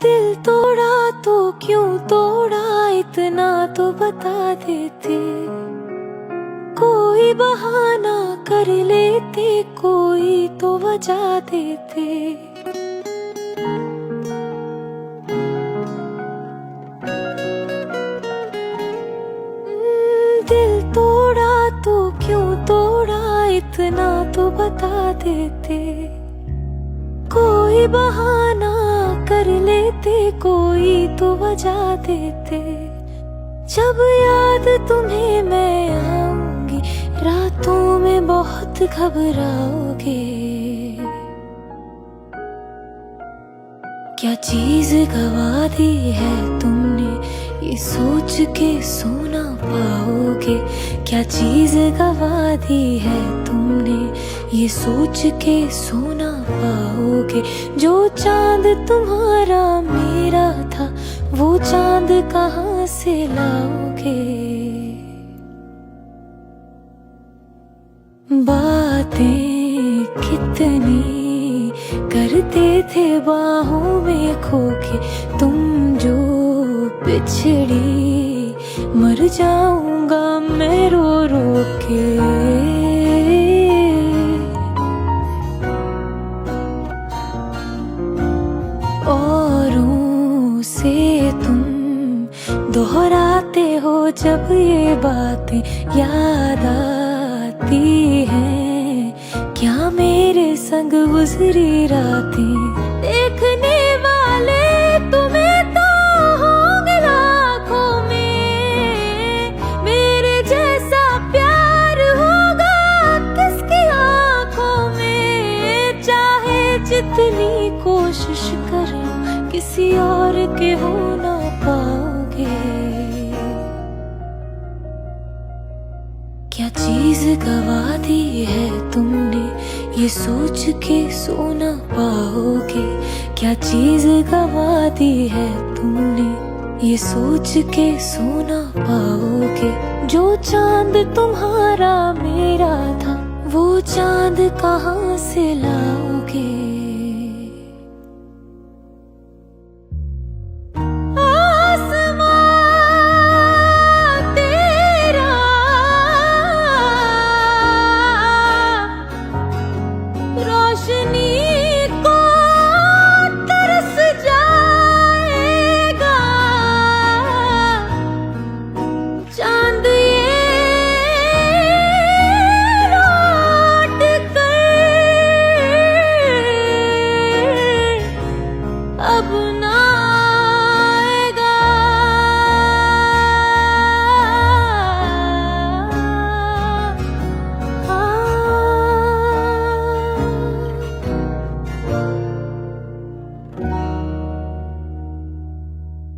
दिल तोड़ा तो क्यों तोड़ा, इतना तो बता देते। कोई बहाना कर लेते, कोई तो वजह देते। दिल तोड़ा तो क्यों तोड़ा, इतना तो बता देते। कोई बहाना कर लेते, कोई तो वजह देते। जब याद तुम्हें मैं आऊंगी, रातों में बहुत घबराओगे। क्या चीज गवा दी है तुमने, ये सोच के सो ना पाओगे। क्या चीज गवा दी है तुमने, ये सोच के सो ना पाओगे। जो चांद तुम्हारा मेरा था, वो चांद कहाँ से लाओगे। बातें कितनी करते थे बाहों में खो के, तुम जो बिछड़ी मर जाऊंगा मैं रो रो के। औरों से तुम दोहराते हो जब ये बातें याद आती हैं। क्या मेरे संग गुजरी रातें, देखने वाले तुम्हें तो होंगे लाखों में। मेरे जैसा प्यार होगा किसकी आंखों में। चाहे जितनी कोशिश करो, किसी और के हो ना पाओगे। क्या चीज गवा दी है तुमने, ये सोच के सो ना पाओगे। क्या चीज गवा दी है तुमने, ये सोच के सो ना पाओगे। जो चांद तुम्हारा मेरा था, वो चांद कहाँ से लाओगे।